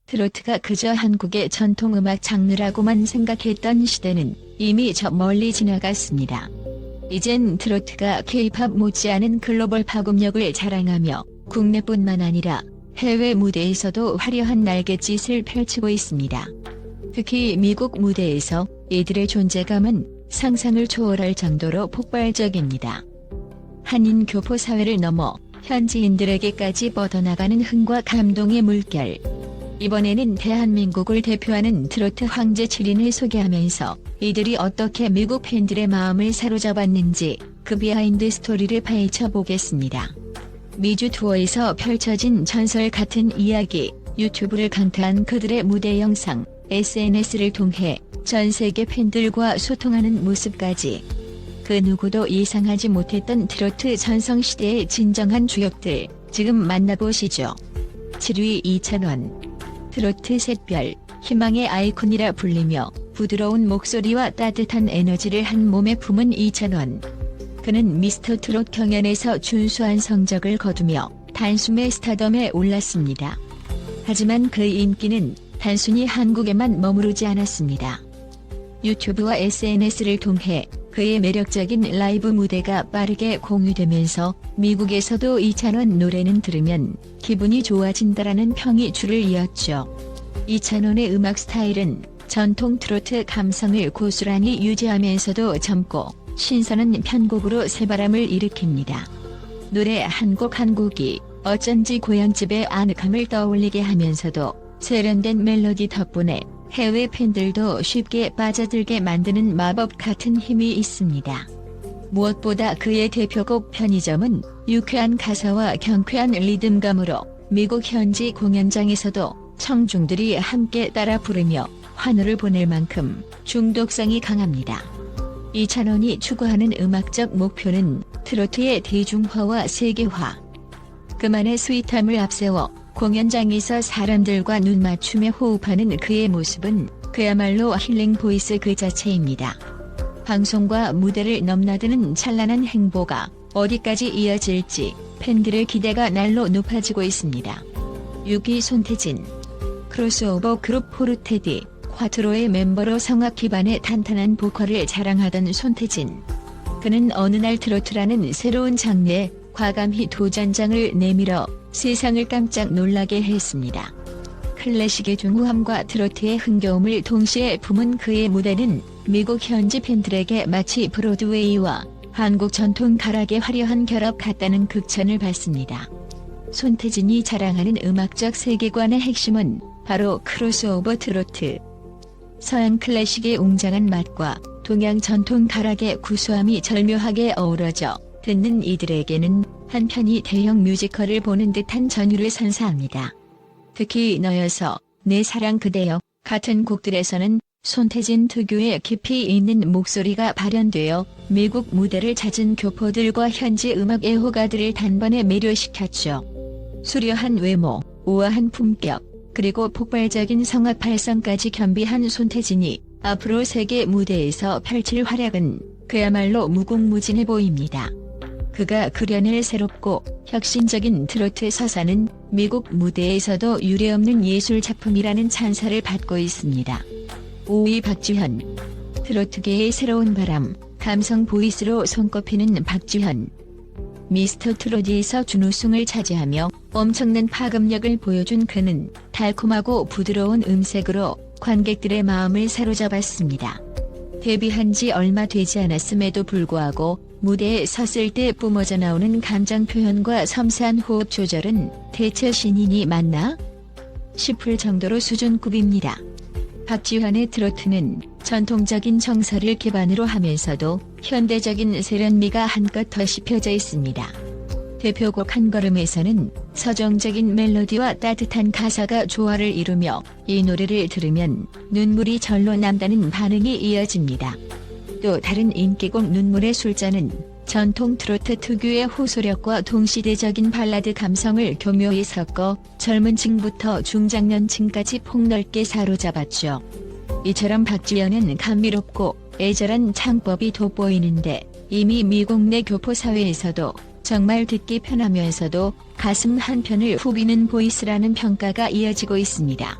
트로트가 그저 한국의 전통음악 장르라고만 생각했던 시대는 이미 저 멀리 지나갔습니다. 이젠 트로트가 K-팝 못지않은 글로벌 파급력을 자랑하며 국내뿐만 아니라 해외 무대에서도 화려한 날갯짓을 펼치고 있습니다. 특히 미국 무대에서 이들의 존재감은 상상을 초월할 정도로 폭발적입니다. 한인 교포 사회를 넘어 현지인들에게까지 뻗어나가는 흥과 감동의 물결. 이번에는 대한민국을 대표하는 트로트 황제 7인을 소개하면서 이들이 어떻게 미국 팬들의 마음을 사로잡았는지 그 비하인드 스토리를 파헤쳐 보겠습니다. 미주 투어에서 펼쳐진 전설 같은 이야기, 유튜브를 강타한 그들의 무대 영상, SNS를 통해 전 세계 팬들과 소통하는 모습까지. 그 누구도 예상하지 못했던 트로트 전성시대의 진정한 주역들, 지금 만나보시죠. 7위 이찬원. 트로트 샛별, 희망의 아이콘이라 불리며 부드러운 목소리와 따뜻한 에너지를 한 몸에 품은 이찬원. 그는 미스터 트롯 경연에서 준수한 성적을 거두며 단숨에 스타덤에 올랐습니다. 하지만 그의 인기는 단순히 한국에만 머무르지 않았습니다. 유튜브와 SNS를 통해 그의 매력적인 라이브 무대가 빠르게 공유되면서 미국에서도 이찬원 노래는 들으면 기분이 좋아진다라는 평이 줄을 이었죠. 이찬원의 음악 스타일은 전통 트로트 감성을 고스란히 유지하면서도 젊고 신선한 편곡으로 새바람을 일으킵니다. 노래 한 곡 한 곡이 어쩐지 고향집의 아늑함을 떠올리게 하면서도 세련된 멜로디 덕분에 해외 팬들도 쉽게 빠져들게 만드는 마법 같은 힘이 있습니다. 무엇보다 그의 대표곡 편의점은 유쾌한 가사와 경쾌한 리듬감으로 미국 현지 공연장에서도 청중들이 함께 따라 부르며 환호를 보낼 만큼 중독성이 강합니다. 이찬원이 추구하는 음악적 목표는 트로트의 대중화와 세계화. 그만의 스윗함을 앞세워 공연장에서 사람들과 눈 맞추며 호흡하는 그의 모습은 그야말로 힐링 보이스 그 자체입니다. 방송과 무대를 넘나드는 찬란한 행보가 어디까지 이어질지 팬들의 기대가 날로 높아지고 있습니다. 6위 손태진. 크로스오버 그룹 포르테디, 콰트로의 멤버로 성악 기반의 탄탄한 보컬을 자랑하던 손태진. 그는 어느 날 트로트라는 새로운 장르에 과감히 도전장을 내밀어 세상을 깜짝 놀라게 했습니다. 클래식의 중후함과 트로트의 흥겨움을 동시에 품은 그의 무대는 미국 현지 팬들에게 마치 브로드웨이와 한국 전통 가락의 화려한 결합 같다는 극찬을 받습니다. 손태진이 자랑하는 음악적 세계관의 핵심은 바로 크로스오버 트로트. 서양 클래식의 웅장한 맛과 동양 전통 가락의 구수함이 절묘하게 어우러져 듣는 이들에게는 한편이 대형 뮤지컬을 보는 듯한 전율을 선사합니다. 특히 너여서, 내 사랑 그대여 같은 곡들에서는 손태진 특유의 깊이 있는 목소리가 발현되어 미국 무대를 찾은 교포들과 현지 음악 애호가들을 단번에 매료시켰죠. 수려한 외모, 우아한 품격, 그리고 폭발적인 성악 발성까지 겸비한 손태진이 앞으로 세계 무대에서 펼칠 활약은 그야말로 무궁무진해 보입니다. 그가 그려낼 새롭고 혁신적인 트로트 서사는 미국 무대에서도 유례없는 예술 작품이라는 찬사를 받고 있습니다. 5위 박지현. 트로트계의 새로운 바람, 감성 보이스로 손꼽히는 박지현. 미스터 트롯에서 준우승을 차지하며 엄청난 파급력을 보여준 그는 달콤하고 부드러운 음색으로 관객들의 마음을 사로잡았습니다. 데뷔한 지 얼마 되지 않았음에도 불구하고 무대에 섰을 때 뿜어져 나오는 감정 표현과 섬세한 호흡 조절은 대체 신인이 맞나? 싶을 정도로 수준급입니다. 박지현의 트로트는 전통적인 정서를 기반으로 하면서도 현대적인 세련미가 한껏 더 씹혀져 있습니다. 대표곡 한걸음에서는 서정적인 멜로디와 따뜻한 가사가 조화를 이루며 이 노래를 들으면 눈물이 절로 남다는 반응이 이어집니다. 또 다른 인기곡 눈물의 술잔은 전통 트로트 특유의 호소력과 동시대적인 발라드 감성을 교묘히 섞어 젊은 층부터 중장년층까지 폭넓게 사로잡았죠. 이처럼 박지현은 감미롭고 애절한 창법이 돋보이는데 이미 미국 내 교포 사회에서도 정말 듣기 편하면서도 가슴 한편을 후비는 보이스라는 평가가 이어지고 있습니다.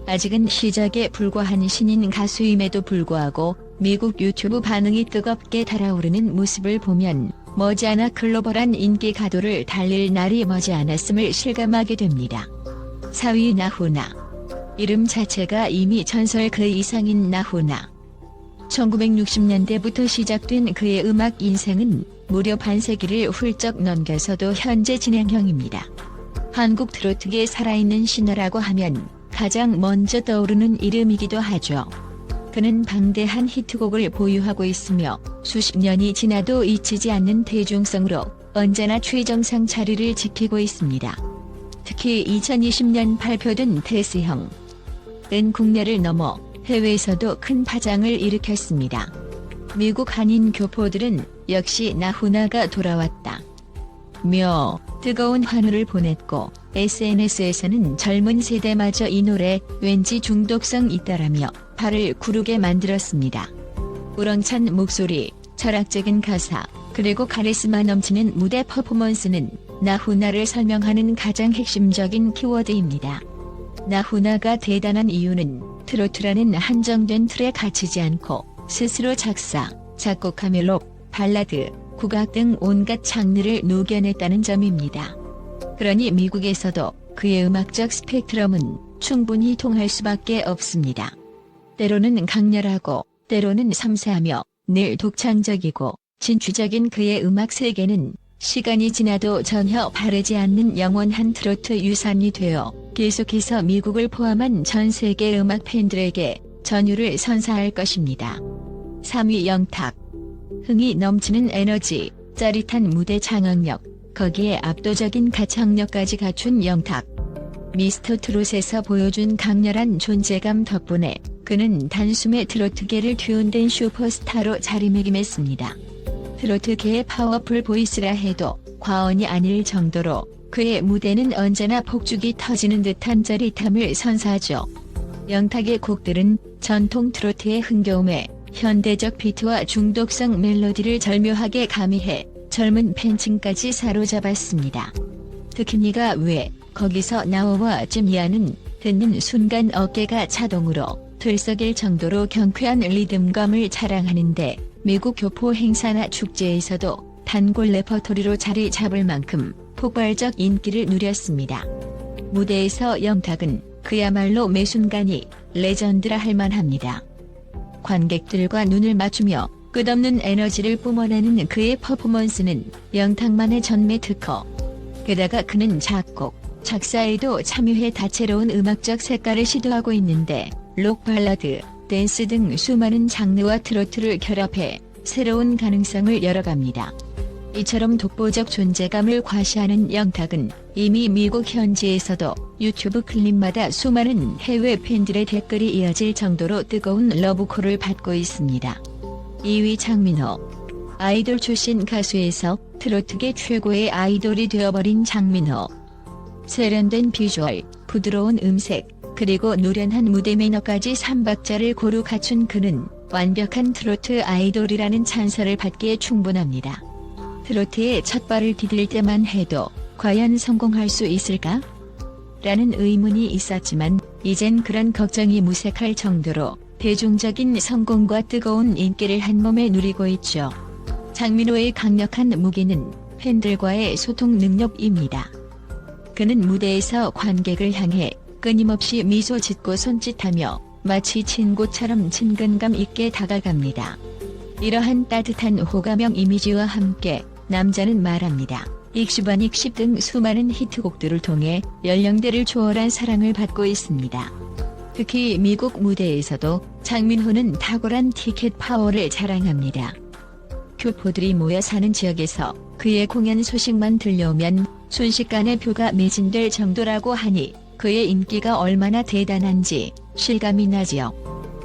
아직은 시작에 불과한 신인 가수임에도 불구하고 미국 유튜브 반응이 뜨겁게 달아오르는 모습을 보면 머지않아 글로벌한 인기 가도를 달릴 날이 머지않았음을 실감하게 됩니다. 4위 나훈아. 이름 자체가 이미 전설 그 이상인 나훈아. 1960년대부터 시작된 그의 음악 인생은 무려 반세기를 훌쩍 넘겨서도 현재 진행형입니다. 한국 트로트계에 살아있는 신화라고 하면 가장 먼저 떠오르는 이름이기도 하죠. 그는 방대한 히트곡을 보유하고 있으며 수십 년이 지나도 잊히지 않는 대중성으로 언제나 최정상 자리를 지키고 있습니다. 특히 2020년 발표된 데스형은 국내를 넘어 해외에서도 큰 파장을 일으켰습니다. 미국 한인 교포들은 역시 나훈아가 돌아왔다 며 뜨거운 환호를 보냈고 SNS에서는 젊은 세대마저 이 노래 왠지 중독성 있다라며 발을 구르게 만들었습니다. 우렁찬 목소리, 철학적인 가사, 그리고 카리스마 넘치는 무대 퍼포먼스는 나훈아를 설명하는 가장 핵심적인 키워드입니다. 나훈아가 대단한 이유는 트로트라는 한정된 틀에 갇히지 않고 스스로 작사, 작곡하며 록, 발라드, 국악 등 온갖 장르를 녹여냈다는 점입니다. 그러니 미국에서도 그의 음악적 스펙트럼은 충분히 통할 수밖에 없습니다. 때로는 강렬하고 때로는 섬세하며 늘 독창적이고 진취적인 그의 음악 세계는 시간이 지나도 전혀 바르지 않는 영원한 트로트 유산이 되어 계속해서 미국을 포함한 전 세계 음악 팬들에게 전율을 선사할 것입니다. 3위 영탁. 흥이 넘치는 에너지, 짜릿한 무대 장악력, 거기에 압도적인 가창력까지 갖춘 영탁. 미스터 트롯에서 보여준 강렬한 존재감 덕분에 그는 단숨에 트로트계를 뒤흔든 슈퍼스타로 자리매김했습니다. 트로트계의 파워풀 보이스라 해도 과언이 아닐 정도로 그의 무대는 언제나 폭죽이 터지는 듯한 짜릿함을 선사하죠. 영탁의 곡들은 전통 트로트의 흥겨움에 현대적 비트와 중독성 멜로디를 절묘하게 가미해 젊은 팬층까지 사로잡았습니다. 특히 네가 왜 거기서 나와 쯤이야는 듣는 순간 어깨가 자동으로 들썩일 정도로 경쾌한 리듬감을 자랑하는데 미국 교포 행사나 축제에서도 단골 레퍼토리로 자리 잡을 만큼 폭발적 인기를 누렸습니다. 무대에서 영탁은 그야말로 매 순간이 레전드라 할 만합니다. 관객들과 눈을 맞추며 끝없는 에너지를 뿜어내는 그의 퍼포먼스는 영탁만의 전매 특허. 게다가 그는 작곡, 작사에도 참여해 다채로운 음악적 색깔을 시도하고 있는데 록 발라드, 댄스 등 수많은 장르와 트로트를 결합해 새로운 가능성을 열어갑니다. 이처럼 독보적 존재감을 과시하는 영탁은 이미 미국 현지에서도 유튜브 클립마다 수많은 해외 팬들의 댓글이 이어질 정도로 뜨거운 러브콜을 받고 있습니다. 2위 장민호. 아이돌 출신 가수에서 트로트계 최고의 아이돌이 되어버린 장민호. 세련된 비주얼, 부드러운 음색, 그리고 노련한 무대 매너까지 3박자를 고루 갖춘 그는 완벽한 트로트 아이돌이라는 찬사를 받기에 충분합니다. 트로트에 첫 발을 디딜 때만 해도 과연 성공할 수 있을까? 라는 의문이 있었지만 이젠 그런 걱정이 무색할 정도로 대중적인 성공과 뜨거운 인기를 한몸에 누리고 있죠. 장민호의 강력한 무기는 팬들과의 소통 능력입니다. 그는 무대에서 관객을 향해 끊임없이 미소 짓고 손짓하며 마치 친구처럼 친근감 있게 다가갑니다. 이러한 따뜻한 호감형 이미지와 함께 남자는 말합니다. 익시반익시 등 수많은 히트곡들을 통해 연령대를 초월한 사랑을 받고 있습니다. 특히 미국 무대에서도 장민호는 탁월한 티켓 파워를 자랑합니다. 교포들이 모여 사는 지역에서 그의 공연 소식만 들려오면 순식간에 표가 매진될 정도라고 하니 그의 인기가 얼마나 대단한지 실감이 나지요.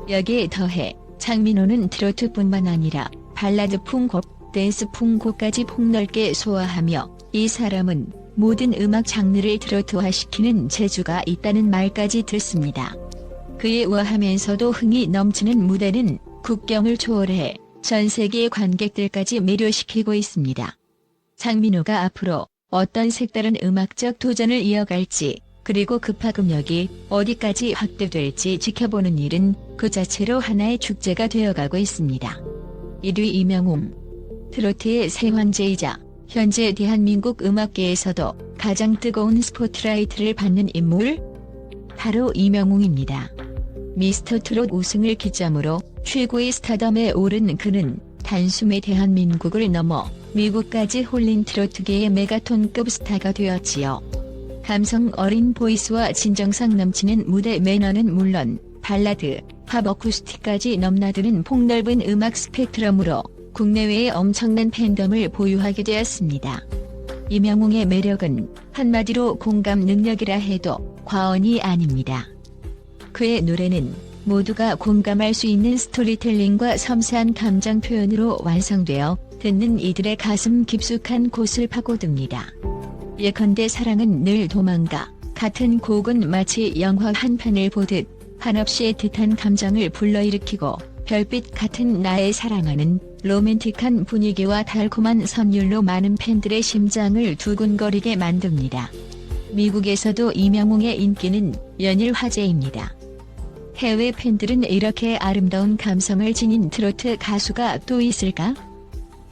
여기에 더해 장민호는 트로트뿐만 아니라 발라드풍 곡, 댄스풍 곡까지 폭넓게 소화하며 이 사람은 모든 음악 장르를 트로트화시키는 재주가 있다는 말까지 듣습니다. 그의 우아하면서도 흥이 넘치는 무대는 국경을 초월해 전 세계의 관객들까지 매료시키고 있습니다. 장민호가 앞으로 어떤 색다른 음악적 도전을 이어갈지, 그리고 그 파급력이 어디까지 확대될지 지켜보는 일은 그 자체로 하나의 축제가 되어가고 있습니다. 1위 이명웅. 트로트의 새 황제이자 현재 대한민국 음악계에서도 가장 뜨거운 스포트라이트를 받는 인물? 바로 이명웅입니다. 미스터 트롯 우승을 기점으로 최고의 스타덤에 오른 그는 단숨에 대한민국을 넘어 미국까지 홀린 트로트계의 메가톤급 스타가 되었지요. 감성 어린 보이스와 진정성 넘치는 무대 매너는 물론 발라드, 팝 어쿠스틱까지 넘나드는 폭넓은 음악 스펙트럼으로 국내외에 엄청난 팬덤을 보유하게 되었습니다. 이명웅의 매력은 한마디로 공감 능력이라 해도 과언이 아닙니다. 그의 노래는 모두가 공감할 수 있는 스토리텔링과 섬세한 감정 표현으로 완성되어 듣는 이들의 가슴 깊숙한 곳을 파고듭니다. 예컨대 사랑은 늘 도망가 같은 곡은 마치 영화 한 편을 보듯 한없이 애틋한 감정을 불러일으키고 별빛 같은 나의 사랑하는 로맨틱한 분위기와 달콤한 선율로 많은 팬들의 심장을 두근거리게 만듭니다. 미국에서도 이명웅의 인기는 연일 화제입니다. 해외 팬들은 이렇게 아름다운 감성을 지닌 트로트 가수가 또 있을까?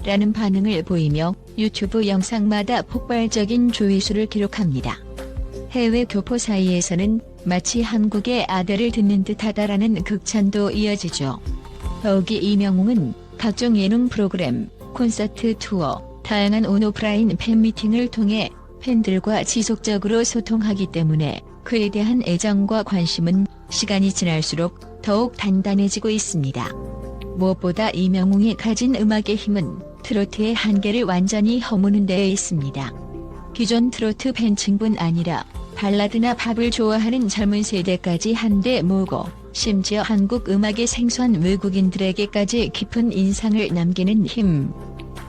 라는 반응을 보이며 유튜브 영상마다 폭발적인 조회수를 기록합니다. 해외 교포 사이에서는 마치 한국의 아델을 듣는 듯하다라는 극찬도 이어지죠. 더욱이 이명웅은 각종 예능 프로그램, 콘서트 투어, 다양한 온오프라인 팬미팅을 통해 팬들과 지속적으로 소통하기 때문에 그에 대한 애정과 관심은 시간이 지날수록 더욱 단단해지고 있습니다. 무엇보다 이명웅이 가진 음악의 힘은 트로트의 한계를 완전히 허무는 데에 있습니다. 기존 트로트 팬층뿐 아니라 발라드나 팝을 좋아하는 젊은 세대까지 한데 모으고 심지어 한국 음악의 생소한 외국인들에게까지 깊은 인상을 남기는 힘.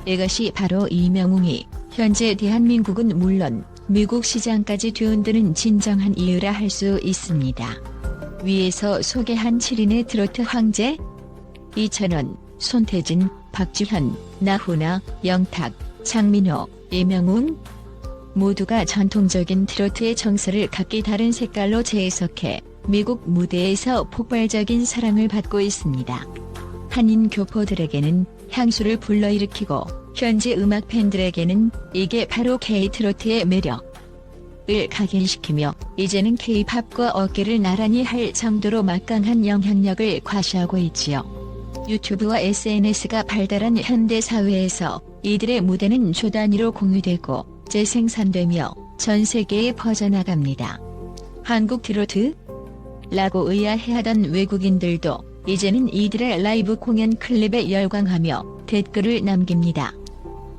이것이 바로 이명웅이 현재 대한민국은 물론 미국 시장까지 뒤흔드는 진정한 이유라 할 수 있습니다. 위에서 소개한 7인의 트로트 황제? 이찬원, 손태진, 박주현, 나훈아, 영탁, 장민호, 이명웅 모두가 전통적인 트로트의 정서를 각기 다른 색깔로 재해석해 미국 무대에서 폭발적인 사랑을 받고 있습니다. 한인 교포들에게는 향수를 불러일으키고 현지 음악 팬들에게는 이게 바로 K-트로트의 매력을 각인시키며 이제는 K-팝과 어깨를 나란히 할 정도로 막강한 영향력을 과시하고 있지요. 유튜브와 SNS가 발달한 현대 사회에서 이들의 무대는 조 단위로 공유되고 재생산되며 전 세계에 퍼져나갑니다. 한국 트로트? 라고 의아해하던 외국인들도 이제는 이들의 라이브 공연 클립에 열광하며 댓글을 남깁니다.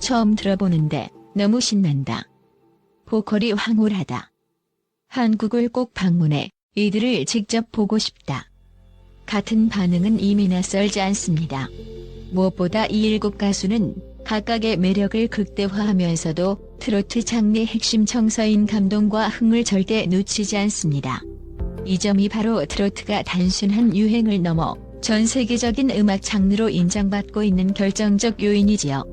처음 들어보는데 너무 신난다. 보컬이 황홀하다. 한국을 꼭 방문해 이들을 직접 보고 싶다. 같은 반응은 이미 낯설지 않습니다. 무엇보다 이 7가수는 각각의 매력을 극대화하면서도 트로트 장르의 핵심 정서인 감동과 흥을 절대 놓치지 않습니다. 이 점이 바로 트로트가 단순한 유행을 넘어 전 세계적인 음악 장르로 인정받고 있는 결정적 요인이지요.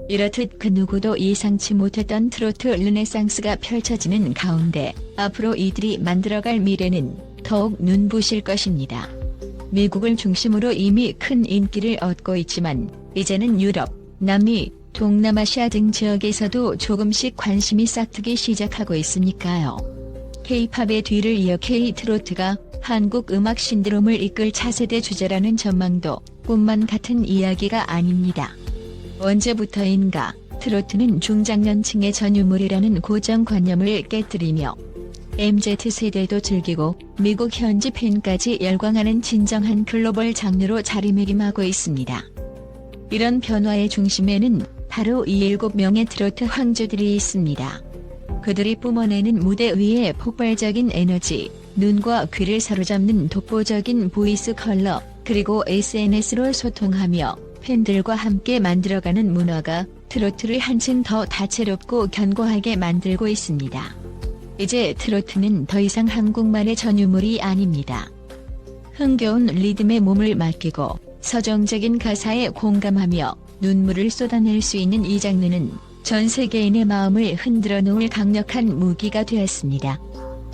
이렇듯 그 누구도 예상치 못했던 트로트 르네상스가 펼쳐지는 가운데 앞으로 이들이 만들어갈 미래는 더욱 눈부실 것입니다. 미국을 중심으로 이미 큰 인기를 얻고 있지만 이제는 유럽, 남미, 동남아시아 등 지역에서도 조금씩 관심이 싹트기 시작하고 있으니까요. K-팝의 뒤를 이어 K-트로트가 한국 음악 신드롬을 이끌 차세대 주제라는 전망도 꿈만 같은 이야기가 아닙니다. 언제부터인가 트로트는 중장년층의 전유물이라는 고정관념을 깨뜨리며 MZ세대도 즐기고 미국 현지 팬까지 열광하는 진정한 글로벌 장르로 자리매김하고 있습니다. 이런 변화의 중심에는 바로 이 7명의 트로트 황제들이 있습니다. 그들이 뿜어내는 무대 위의 폭발적인 에너지, 눈과 귀를 사로잡는 독보적인 보이스 컬러, 그리고 SNS로 소통하며 팬들과 함께 만들어가는 문화가 트로트를 한층 더 다채롭고 견고하게 만들고 있습니다. 이제 트로트는 더 이상 한국만의 전유물이 아닙니다. 흥겨운 리듬에 몸을 맡기고 서정적인 가사에 공감하며 눈물을 쏟아낼 수 있는 이 장르는 전 세계인의 마음을 흔들어 놓을 강력한 무기가 되었습니다.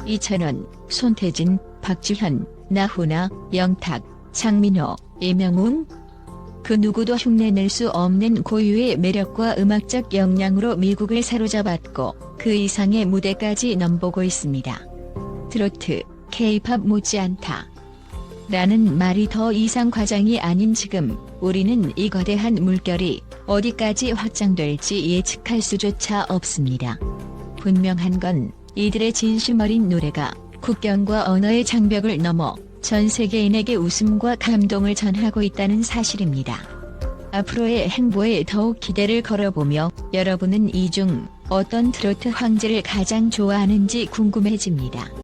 이찬원, 손태진, 박주현, 나훈아, 영탁, 장민호, 이명웅, 그 누구도 흉내낼 수 없는 고유의 매력과 음악적 역량으로 미국을 사로잡았고 그 이상의 무대까지 넘보고 있습니다. 트로트, K-팝 못지않다. 라는 말이 더 이상 과장이 아닌 지금 우리는 이 거대한 물결이 어디까지 확장될지 예측할 수조차 없습니다. 분명한 건 이들의 진심 어린 노래가 국경과 언어의 장벽을 넘어 전 세계인에게 웃음과 감동을 전하고 있다는 사실입니다. 앞으로의 행보에 더욱 기대를 걸어보며 여러분은 이 중 어떤 트로트 황제를 가장 좋아하는지 궁금해집니다.